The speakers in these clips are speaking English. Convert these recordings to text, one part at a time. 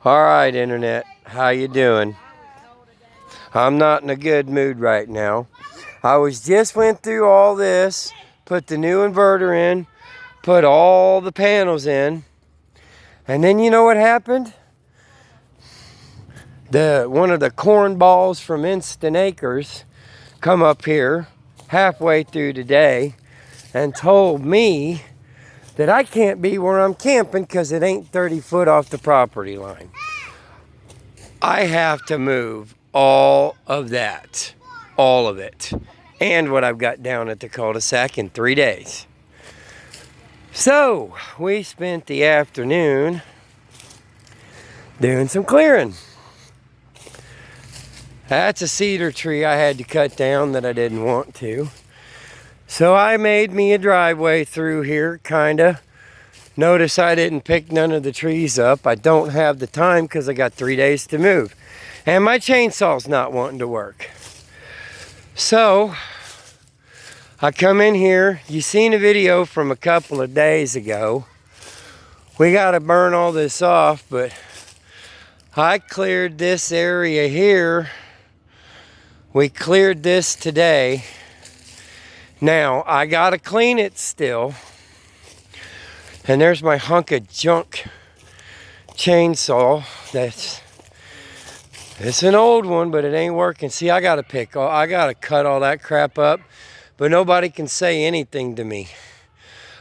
All right, Internet, how you doing? I'm not in a good mood right now. Just went through all this, put the new inverter in, put all the panels in, and then you know what happened? One of the cornballs from Instant Acres come up here halfway through today and told me that I can't be where I'm camping because it ain't 30 foot off the property line. I have to move all of that, all of it, and what I've got down at the cul-de-sac in 3 days. So we spent the afternoon doing some clearing. That's a cedar tree I had to cut down that I didn't want to. So I made me a driveway through here, kinda. Notice I didn't pick none of the trees up. I don't have the time because I got 3 days to move. And my chainsaw's not wanting to work. So I come in here. You seen a video from a couple of days ago. We got to burn all this off, but I cleared this area here. We cleared this today. Now I got to clean it still. And there's my hunk of junk chainsaw. It's an old one, but it ain't working. See, I gotta cut all that crap up, but nobody can say anything to me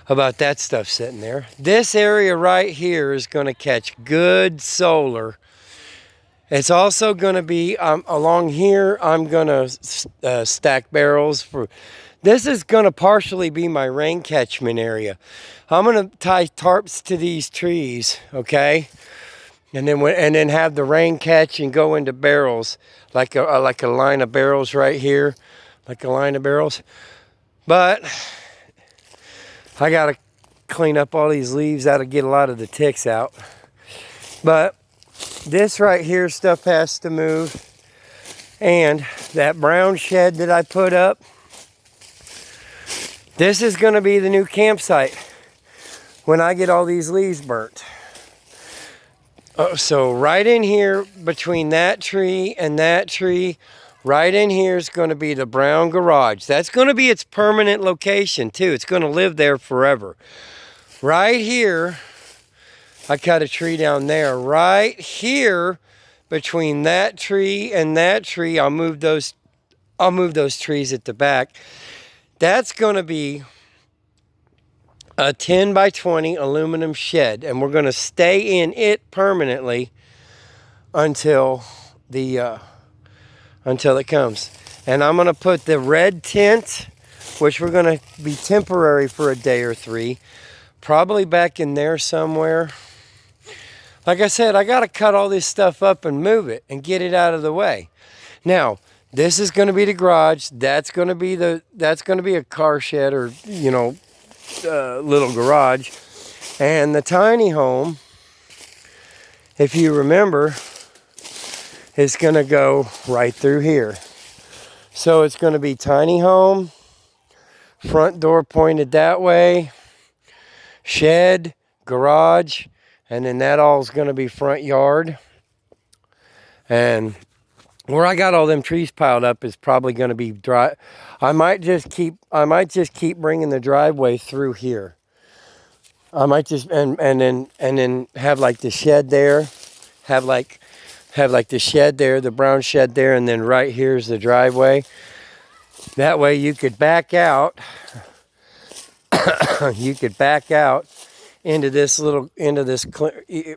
about that stuff sitting there. This area right here is gonna catch good solar. It's also gonna be along here. I'm gonna stack barrels for. This is gonna partially be my rain catchment area. I'm gonna tie tarps to these trees, okay? And then have the rain catch and go into barrels, like a line of barrels right here, like a line of barrels. But I gotta clean up all these leaves. That'll get a lot of the ticks out. But this right here stuff has to move. And that brown shed that I put up, this is gonna be the new campsite when I get all these leaves burnt. So right in here, between that tree and that tree, right in here is going to be the brown garage. That's going to be its permanent location too. It's going to live there forever. Right here, I cut a tree down there. Right here, between that tree and that tree, I'll move those trees at the back. That's going to be a 10 by 20 aluminum shed, and we're going to stay in it permanently until it comes. And I'm going to put the red tent, which we're going to be temporary for a day or 3, probably back in there somewhere. Like I said, I got to cut all this stuff up and move it and get it out of the way. Now, this is going to be the garage. That's going to be a car shed, or little garage. And the tiny home, if you remember, is going to go right through here. So it's going to be tiny home, front door pointed that way, shed, garage, and then that all is going to be front yard. And where I got all them trees piled up is probably going to be dry. I might just keep bringing the driveway through here. I might just and then have like the shed there, have like the shed there, the brown shed there, and then right here's the driveway. That way you could back out. You could back out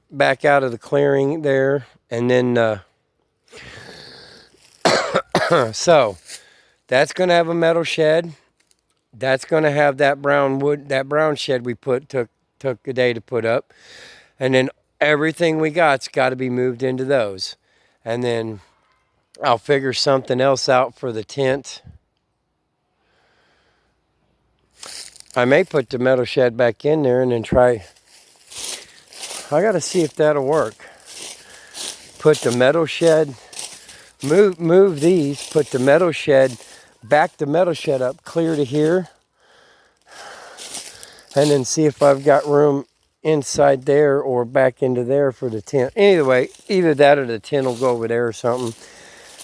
back out of the clearing there, and then. So that's going to have a metal shed. That's going to have that brown shed we took a day to put up. And then everything we got's got to be moved into those. And then I'll figure something else out for the tent. I may put the metal shed back in there and then try. I got to see if that'll work. Put the metal shed. Move these, put the metal shed, back the metal shed up clear to here, and then see if I've got room inside there or back into there for the tent. Anyway, either that or the tent will go over there or something.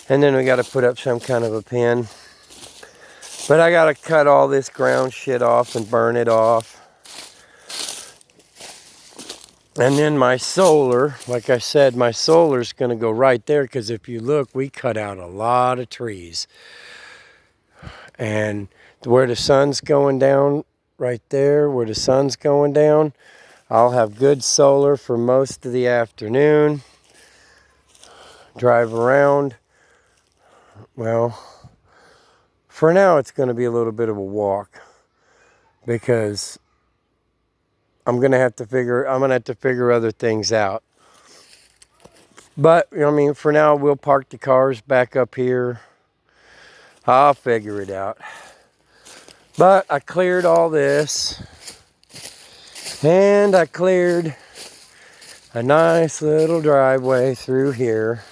And then we got to put up some kind of a pen. But I got to cut all this ground shit off and burn it off. And then my solar, like I said, my solar's going to go right there, because if you look, we cut out a lot of trees. And where the sun's going down, right there, where the sun's going down, I'll have good solar for most of the afternoon. Drive around. Well, for now it's going to be a little bit of a walk, because I'm going to have to figure other things out. But, I mean, for now we'll park the cars back up here. I'll figure it out. But I cleared all this. And I cleared a nice little driveway through here.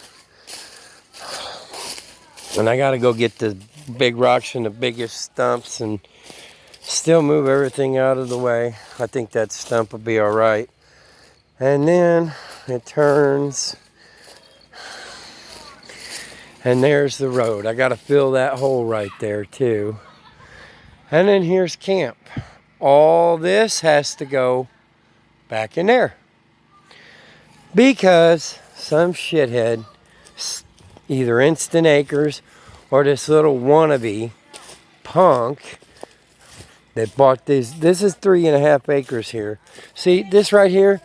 And I got to go get the big rocks and the biggest stumps and still move everything out of the way. I think that stump will be all right. And then it turns. And there's the road. I got to fill that hole right there too. And then here's camp. All this has to go back in there, because some shithead, either Instant Acres or this little wannabe punk that bought this. This is 3.5 acres here. See, this right here,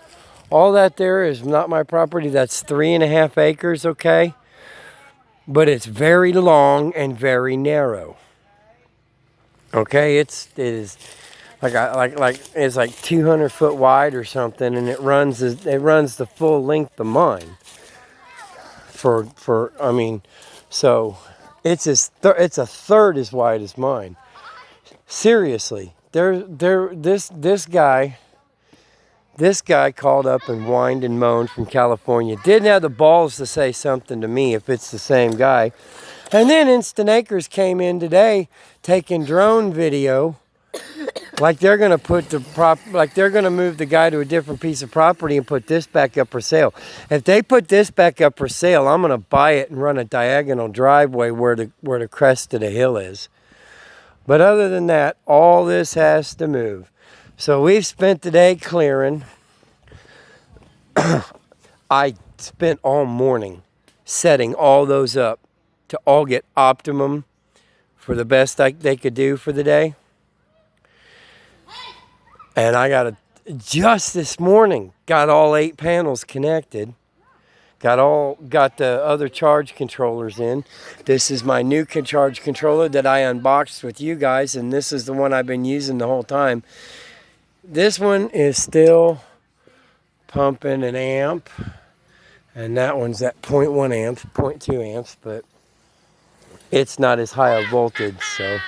all that there is not my property. That's 3.5 acres, okay? But it's very long and very narrow. Okay, it is it's like 200 foot wide or something, and it runs the full length of mine. I mean, so it's a third as wide as mine. Seriously, this guy called up and whined and moaned from California. Didn't have the balls to say something to me, if it's the same guy. And then Instant Acres came in today taking drone video, like they're gonna move the guy to a different piece of property and put this back up for sale. If they put this back up for sale, I'm gonna buy it and run a diagonal driveway where the crest of the hill is. But other than that, all this has to move. So we've spent the day clearing. I spent all morning setting all those up to all get optimum for the best they could do for the day. And I just this morning, got all 8 panels connected. Got the other charge controllers in. This is my new charge controller that I unboxed with you guys, and this is the one I've been using the whole time. This one is still pumping an amp, and that one's at 0.1 amps, 0.2 amps, but it's not as high a voltage. So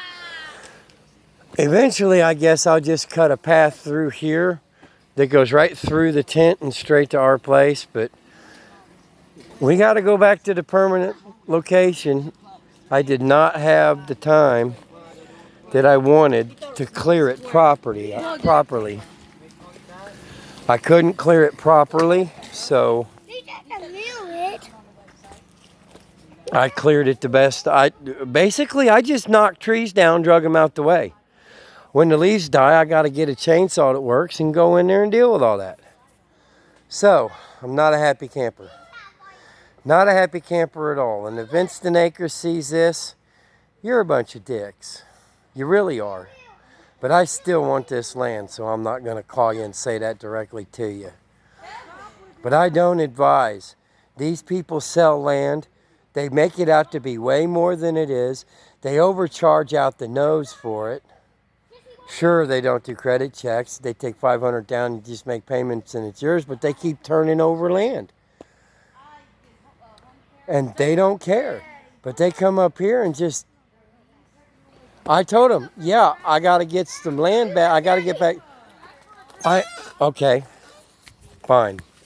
eventually, I guess I'll just cut a path through here that goes right through the tent and straight to our place. But we got to go back to the permanent location. I did not have the time that I wanted to clear it properly. I couldn't clear it properly, so I cleared it the best. I just knocked trees down, drug them out the way. When the leaves die, I got to get a chainsaw that works and go in there and deal with all that. So, I'm not a happy camper. Not a happy camper at all. And if Instant Acres sees this, you're a bunch of dicks. You really are. But I still want this land, so I'm not going to call you and say that directly to you. But I don't advise. These people sell land. They make it out to be way more than it is. They overcharge out the nose for it. Sure, they don't do credit checks. They take $500 down and just make payments and it's yours, but they keep turning over land. And they don't care. But they come up here and just... I told them, yeah, I got to get some land back. I got to get back. Okay, fine.